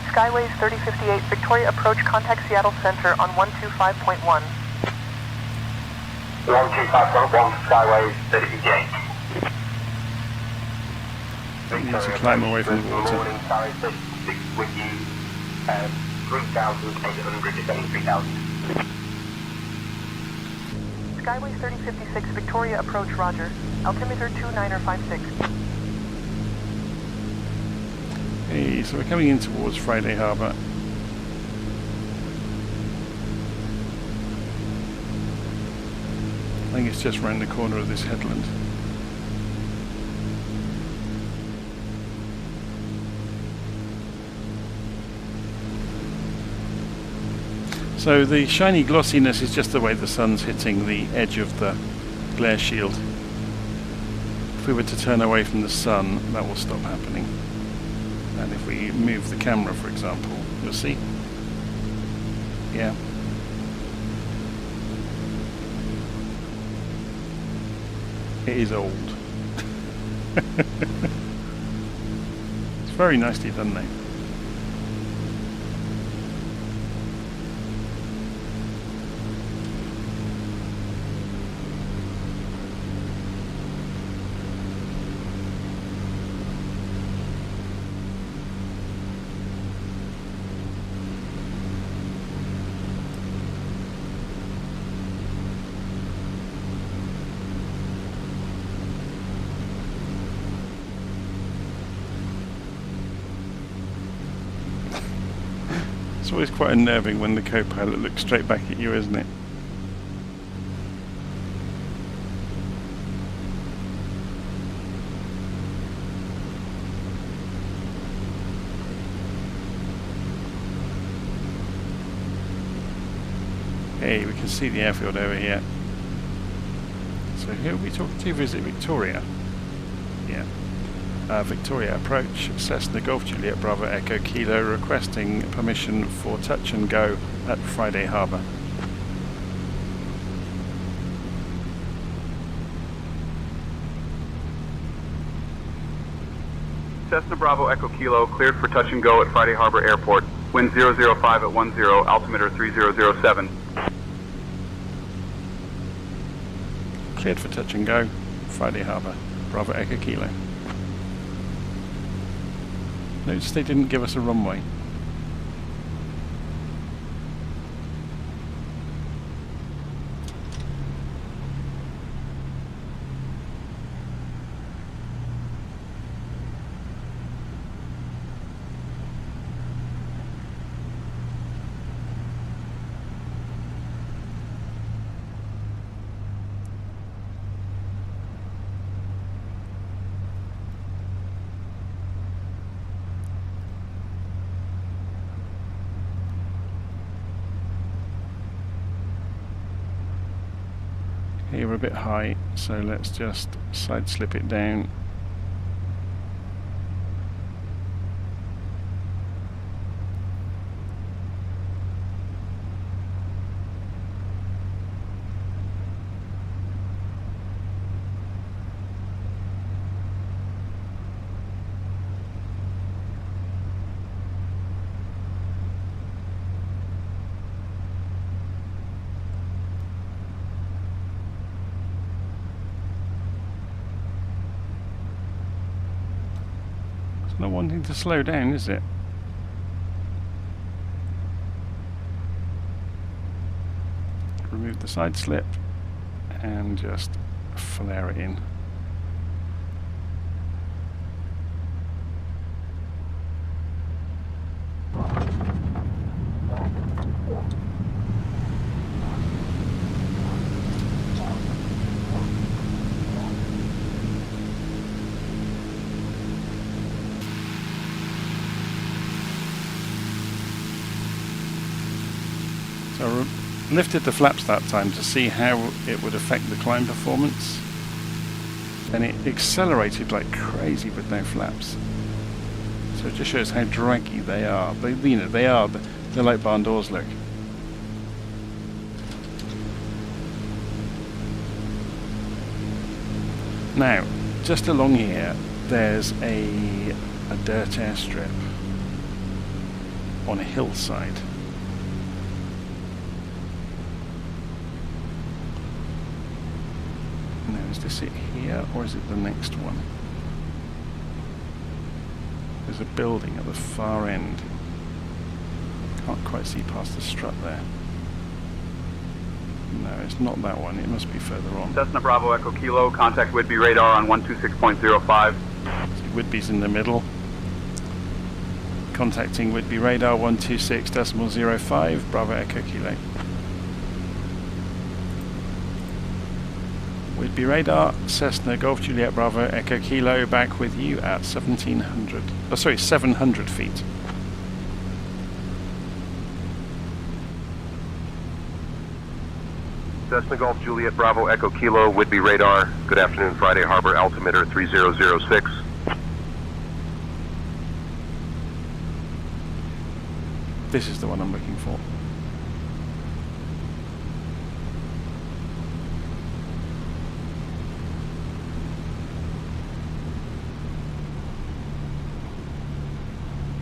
Skyways 3058, Victoria approach, contact Seattle Center on 125.1. 125.1, Skyways 3058. Need to climb away from the water. Morning, sorry, 36 with you, 3,800 to 73,000. Skyways 3056, Victoria approach, roger. Altimeter 2956. Okay, so we're coming in towards Friday Harbour. I think it's just round the corner of this headland. So the shiny glossiness is just the way the sun's hitting the edge of the glare shield. If we were to turn away from the sun, that will stop happening. And if we move the camera, for example, you'll see. Yeah. It is old. It's very nicely done though. It's always quite unnerving when the co-pilot looks straight back at you, isn't it? Hey, we can see the airfield over here. So who are we talking to? Visit Victoria. Yeah. Victoria approach, Cessna Golf Juliet Bravo Echo Kilo requesting permission for touch and go at Friday Harbour. Cessna Bravo Echo Kilo cleared for touch and go at Friday Harbour Airport. Wind 005 at 10, altimeter 3007. Cleared for touch and go, Friday Harbour, Bravo Echo Kilo. Notice they didn't give us a runway. Here we're a bit high, so let's just side slip it down. Not wanting to slow down, is it? Remove the side slip and just flare it in. So I lifted the flaps that time to see how it would affect the climb performance, and it accelerated like crazy with no flaps. So it just shows how draggy they are. They're like barn doors look. Now, just along here, there's a dirt airstrip on a hillside. Now, is this it here, or is it the next one? There's a building at the far end. Can't quite see past the strut there. No, it's not that one. It must be further on. Cessna Bravo Echo Kilo, contact Whidbey radar on 126.05. Whidbey's in the middle. contacting Whitby radar 126.05, Bravo Echo Kilo. Whitby radar, Cessna Golf Juliet Bravo Echo Kilo, back with you at 700 feet. Cessna Golf Juliet Bravo Echo Kilo, Whitby radar. Good afternoon, Friday Harbor altimeter 3006. This is the one I'm looking for.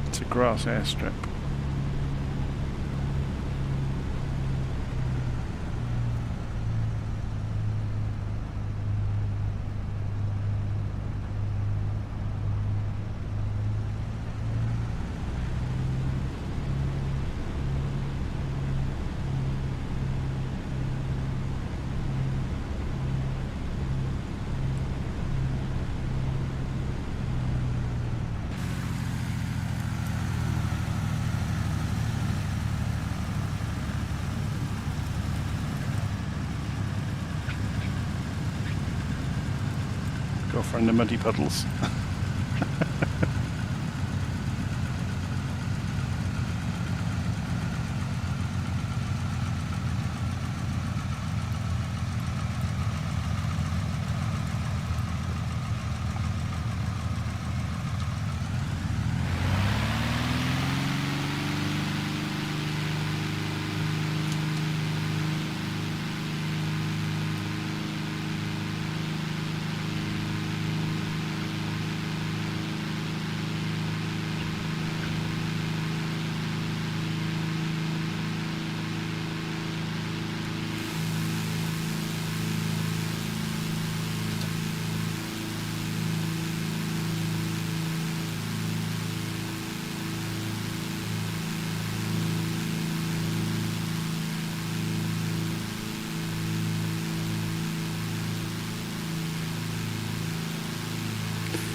It's a grass airstrip. Girlfriend of muddy puddles.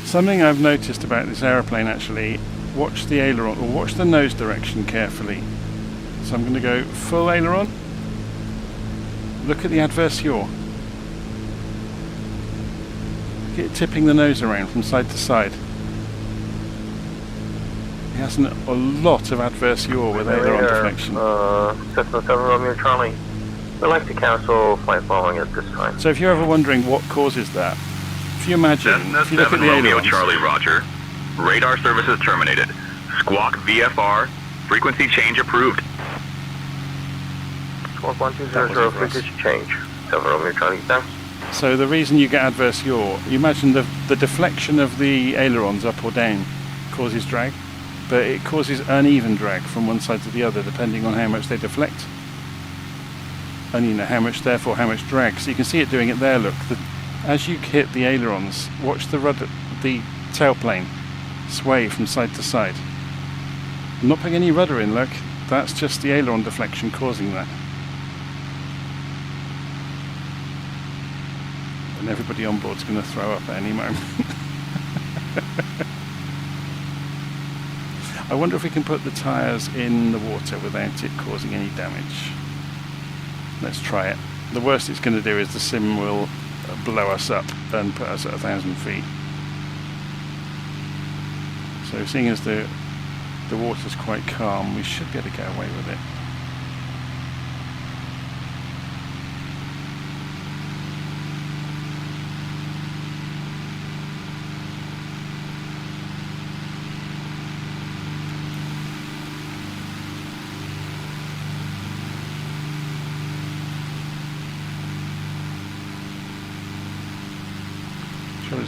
Something I've noticed about this aeroplane, actually, watch the aileron, or watch the nose direction carefully. So I'm going to go full aileron. Look at the adverse yaw. Look at it tipping the nose around from side to side. It has a lot of adverse yaw with aileron deflection. Cessna 7 Romeo Charlie. We'd like to cancel flight following at this time. So if you're ever wondering what causes that, if you imagine, if you look at the ailerons, Charlie Roger, radar services terminated. Squawk VFR, frequency change approved. Squawk 1200, frequency change. 7 Romeo Charlie, thanks. so the reason you get adverse yaw, you imagine the deflection of the ailerons up or down causes drag, but it causes uneven drag from one side to the other depending on how much they deflect. And you know how much, therefore how much drag. So you can see it doing it there, look. As you hit the ailerons, watch the tailplane sway from side to side. I'm not putting any rudder in, look. That's just the aileron deflection causing that. And everybody on board's going to throw up at any moment. I wonder if we can put the tyres in the water without it causing any damage. Let's try it. The worst it's going to do is the sim will blow us up and put us at 1,000 feet. So seeing as the water's quite calm, we should be able to get away with it.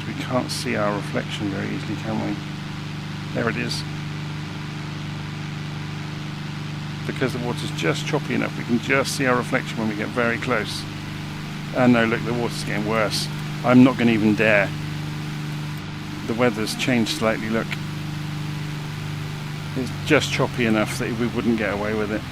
We can't see our reflection very easily, can we? There it is. Because the water's just choppy enough, we can just see our reflection when we get very close. And no, look, the water's getting worse. I'm not going to even dare. The weather's changed slightly, look. It's just choppy enough that we wouldn't get away with it.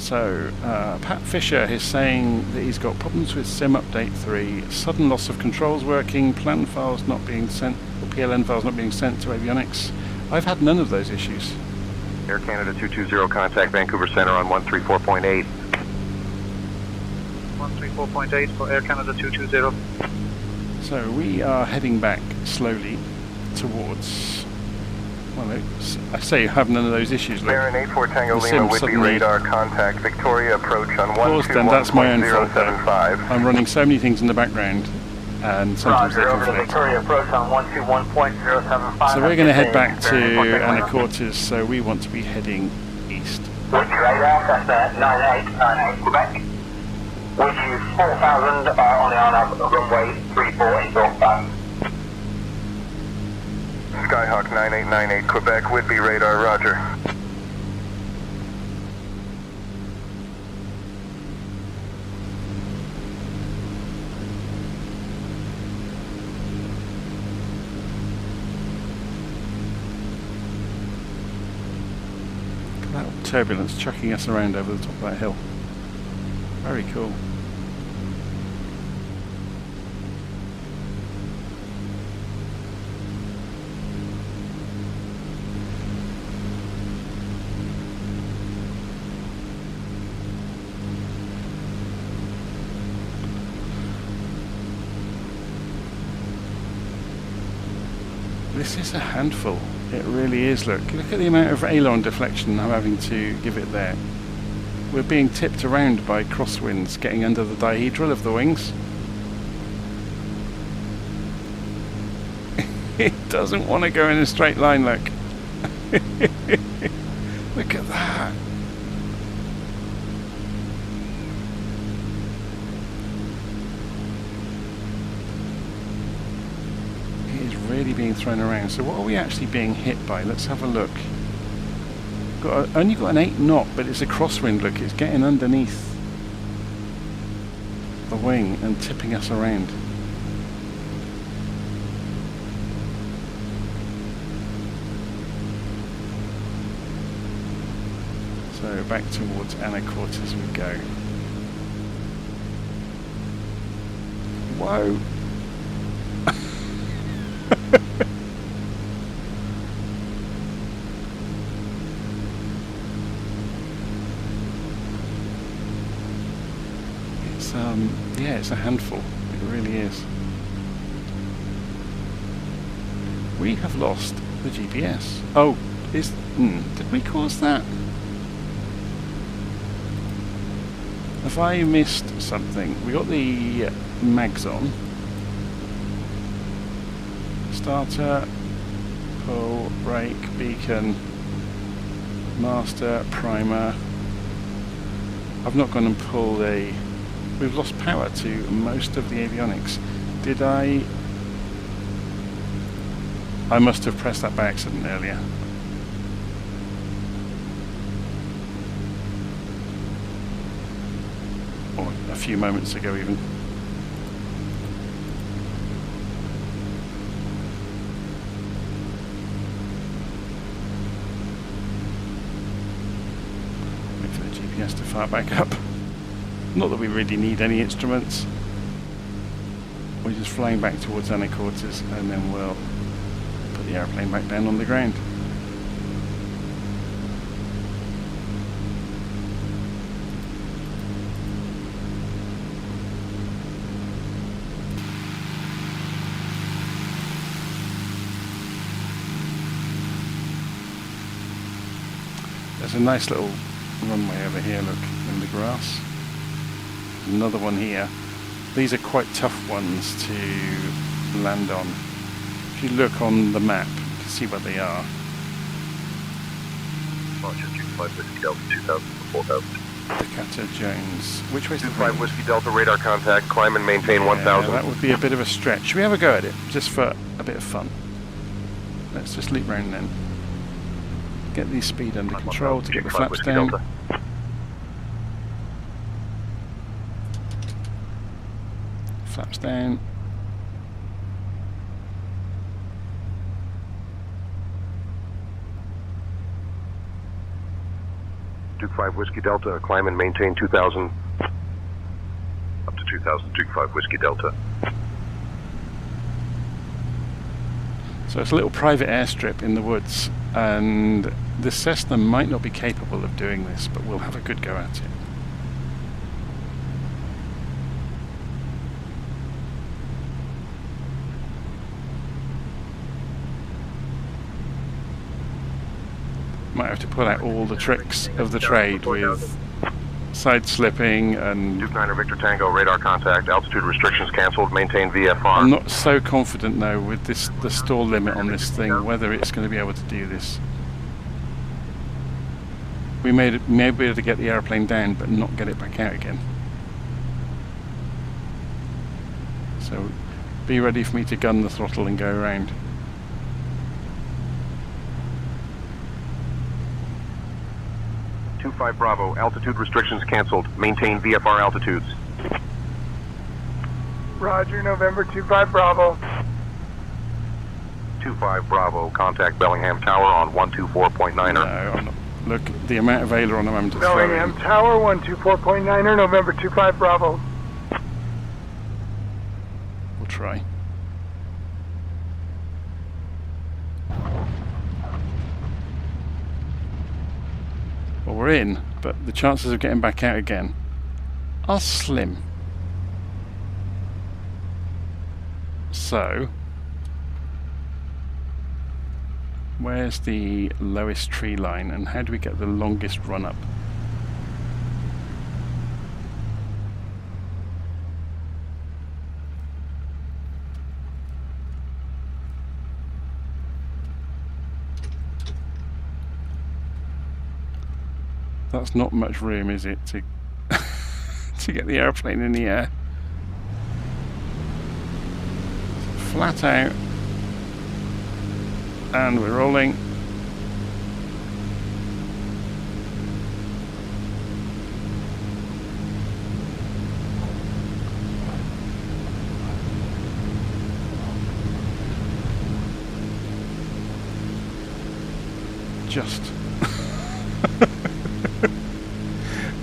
So, Pat Fisher is saying that he's got problems with Sim Update 3, sudden loss of controls working, plan files not being sent, or PLN files not being sent to avionics. I've had none of those issues. Air Canada 220, contact Vancouver Center on 134.8. 134.8 for Air Canada 220. So we are heading back slowly towards, well, I say you have none of those issues. Look, Baron 84 Tango Lima would be radar contact Victoria approach on 121.075. That's my own fault. I'm running so many things in the background, and sometimes they conflict. Victoria approach on 121.075. So we're going to head back to Anacortes, so we want to be heading east. With you radar, Cessna 9898 Quebec. With you 4000 on the RNAV runway 34 inbound. Skyhawk 9898 Quebec would be radar, roger. Look at that turbulence chucking us around over the top of that hill. Very cool. This is a handful. It really is. Look at the amount of aileron deflection I'm having to give it there. We're being tipped around by crosswinds getting under the dihedral of the wings. It doesn't want to go in a straight line, look. Look at that. It is really being thrown around. So what are we actually being hit by? Let's have a look. Only got an 8 knot, but it's a crosswind, look, it's getting underneath the wing and tipping us around. So back towards Anacortes we go. Whoa! Yeah, it's a handful. It really is. We have lost the GPS. Oh, did we cause that? Have I missed something? We got the mags on. Starter, pull, brake, beacon, master, primer. I've not gone and pulled a... We've lost power to most of the avionics. Did I must have pressed that by accident earlier. Or a few moments ago even. Wait for the GPS to fire back up. Not that we really need any instruments. We're just flying back towards Anacortes and then we'll put the airplane back down on the ground. There's a nice little runway over here, look, in the grass. Another one here. These are quite tough ones to land on. If you look on the map, you can see what they are. Rochester 5 Whiskey Delta 2000 to 4000. Dakota Jones. Which way's the 5 Whiskey Delta radar contact, climb and maintain 1000. That would be a bit of a stretch. Should we have a go at it, just for a bit of fun? Let's just leap round then. Get the speed under control to get the flaps down. Delta. Flaps down. Duke 5 Whiskey Delta, climb and maintain 2,000. Up to 2,000, Duke 5 Whiskey Delta. So it's a little private airstrip in the woods, and the Cessna might not be capable of doing this, but we'll have a good go at it. Might have to pull out all the tricks of the trade with side slipping and... Duke 9 Victor Tango, radar contact, altitude restrictions cancelled, maintain VFR. I'm not so confident though with this, the stall limit on this thing, whether it's going to be able to do this. We may be able to get the airplane down but not get it back out again. So be ready for me to gun the throttle and go around. Two-5 Bravo, altitude restrictions cancelled. Maintain VFR altitudes. Roger, November 25 Bravo. 2-5 Bravo, contact Bellingham Tower on 124.9er. No, I'm not. Look, the amount of Ailer on the moment is Bellingham Tower, 124.9er, November 25 Bravo. We'll try. Well, we're in, but the chances of getting back out again are slim. So, where's the lowest tree line and how do we get the longest run up? That's not much room, is it, to to get the airplane in the air? Flat out, and we're rolling. Just.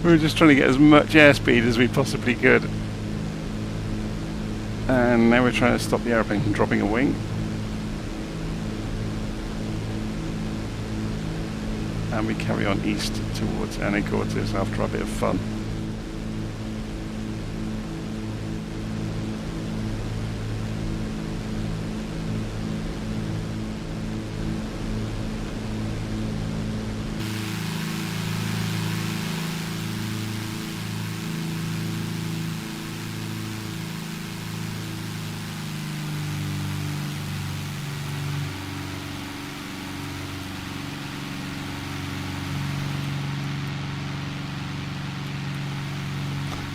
We were just trying to get as much airspeed as we possibly could. And now we're trying to stop the airplane from dropping a wing. And we carry on east towards Anacortes after a bit of fun.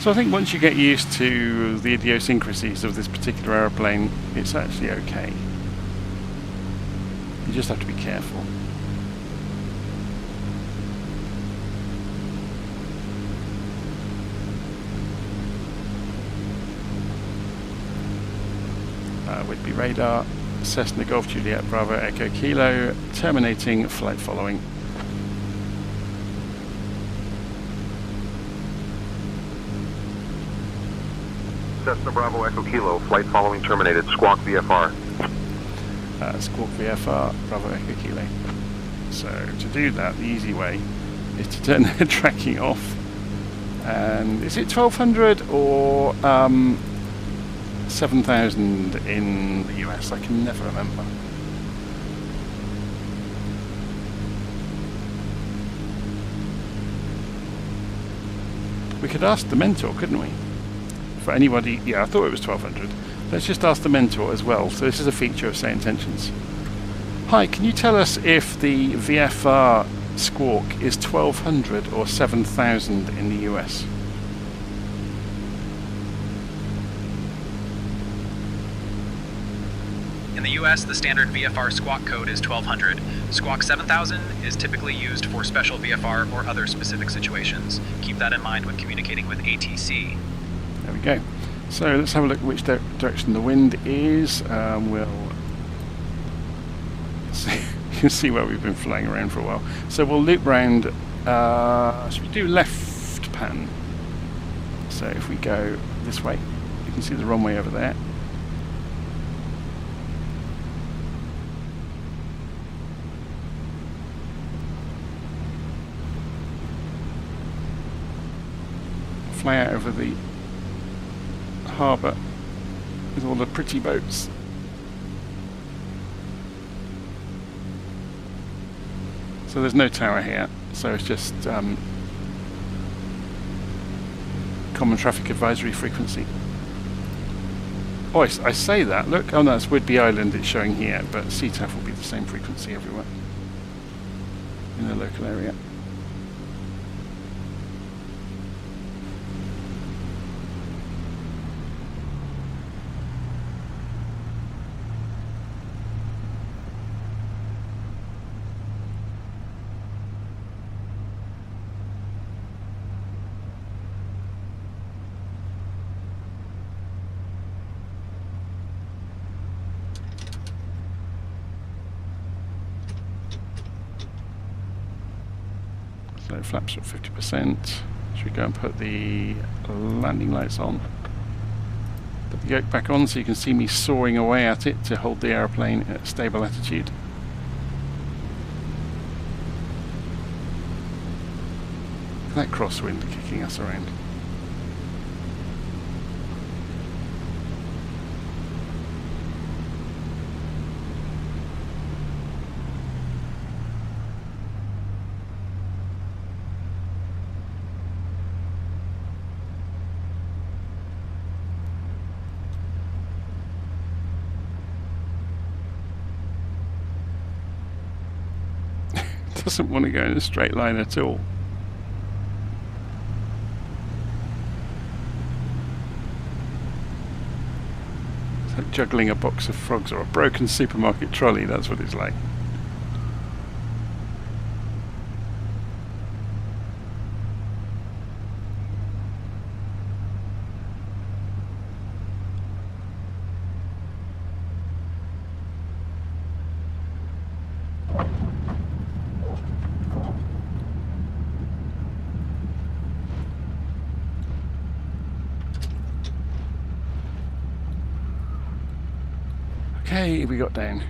So I think once you get used to the idiosyncrasies of this particular aeroplane, it's actually okay. You just have to be careful. Whitby radar, Cessna Golf Juliet Bravo Echo Kilo, terminating flight following. Cessna Bravo Echo Kilo, flight following terminated. Squawk VFR. Squawk VFR, Bravo Echo Kilo. So to do that, the easy way is to turn the tracking off. And is it 1200 or 7000 in the US? I can never remember. We could ask the mentor, couldn't we? For anybody, yeah, I thought it was 1200. Let's just ask the mentor as well. So this is a feature of Say Intentions. Hi, can you tell us if the VFR squawk is 1200 or 7000 in the US? In the US, the standard VFR squawk code is 1200. Squawk 7000 is typically used for special VFR or other specific situations. Keep that in mind when communicating with ATC. There we go. So let's have a look at which direction the wind is. We'll see. You can see where we've been flying around for a while. So we'll loop round should we do left pan? So if we go this way, you can see the runway over there. Fly out over the harbour with all the pretty boats. So there's no tower here, so it's just common traffic advisory frequency. Oh, I say that, look, oh no, that's Whidbey Island it's showing here, but CTAF will be the same frequency everywhere in the local area. So flaps at 50%. Should we go and put the landing lights on? Put the yoke back on so you can see me soaring away at it to hold the aeroplane at a stable attitude. That crosswind kicking us around. Doesn't want to go in a straight line at all. It's like juggling a box of frogs or a broken supermarket trolley, that's what it's like. Okay, we got down.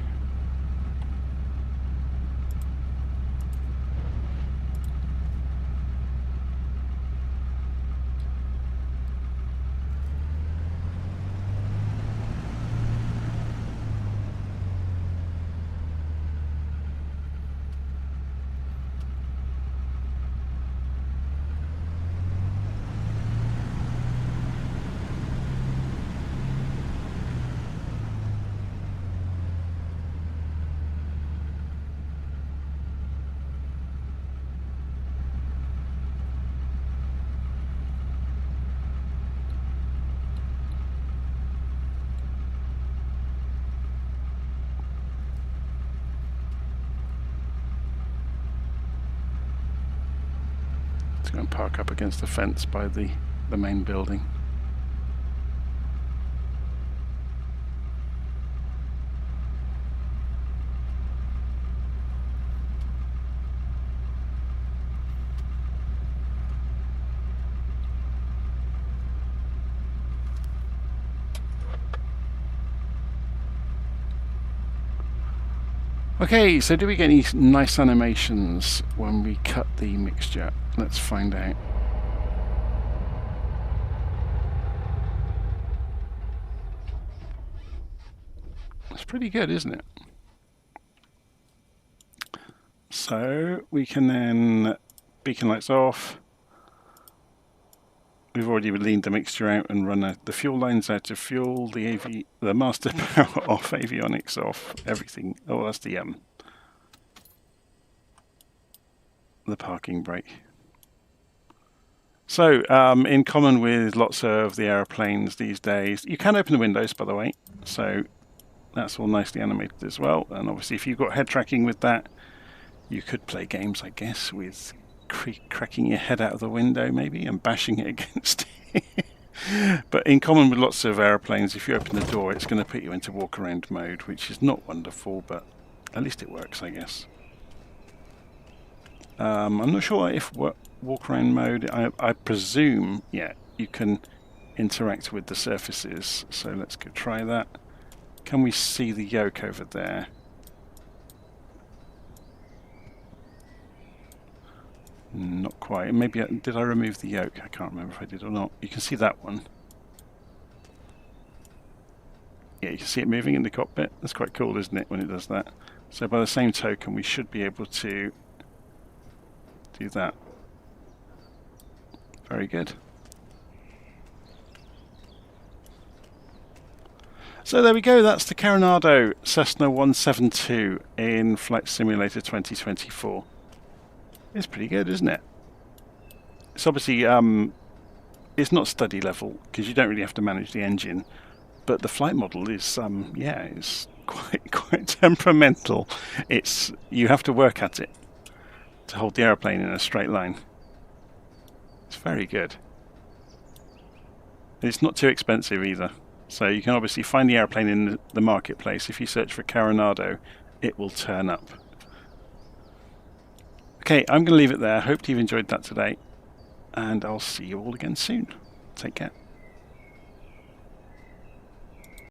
Go and park up against the fence by the main building. Okay, so do we get any nice animations when we cut the mixture? Let's find out. It's pretty good, isn't it? So we can then beacon lights off. We've already leaned the mixture out and run the fuel lines out of fuel, the master power off, avionics off, everything. Oh, that's the parking brake. So, in common with lots of the aeroplanes these days, you can open the windows, by the way. So that's all nicely animated as well. And obviously, if you've got head tracking with that, you could play games, I guess, with cracking your head out of the window maybe and bashing it against it. But in common with lots of aeroplanes, if you open the door it's going to put you into walk around mode, which is not wonderful, but at least it works, I guess. I'm not sure if walk around mode, I presume, yeah, you can interact with the surfaces. So let's go try that. Can we see the yoke over there? Not quite. Maybe did I remove the yoke? I can't remember if I did or not. You can see that one. Yeah, you can see it moving in the cockpit. That's quite cool, isn't it, when it does that? So by the same token, we should be able to do that. Very good. So there we go, that's the Carenado Cessna 172 in Flight Simulator 2024. It's pretty good, isn't it? It's obviously, it's not study level, because you don't really have to manage the engine, but the flight model is, yeah, it's quite temperamental. You have to work at it to hold the aeroplane in a straight line. It's very good. And it's not too expensive either. So you can obviously find the airplane in the marketplace. If you search for Carenado, it will turn up. Okay, I'm going to leave it there. Hope you've enjoyed that today, and I'll see you all again soon. Take care.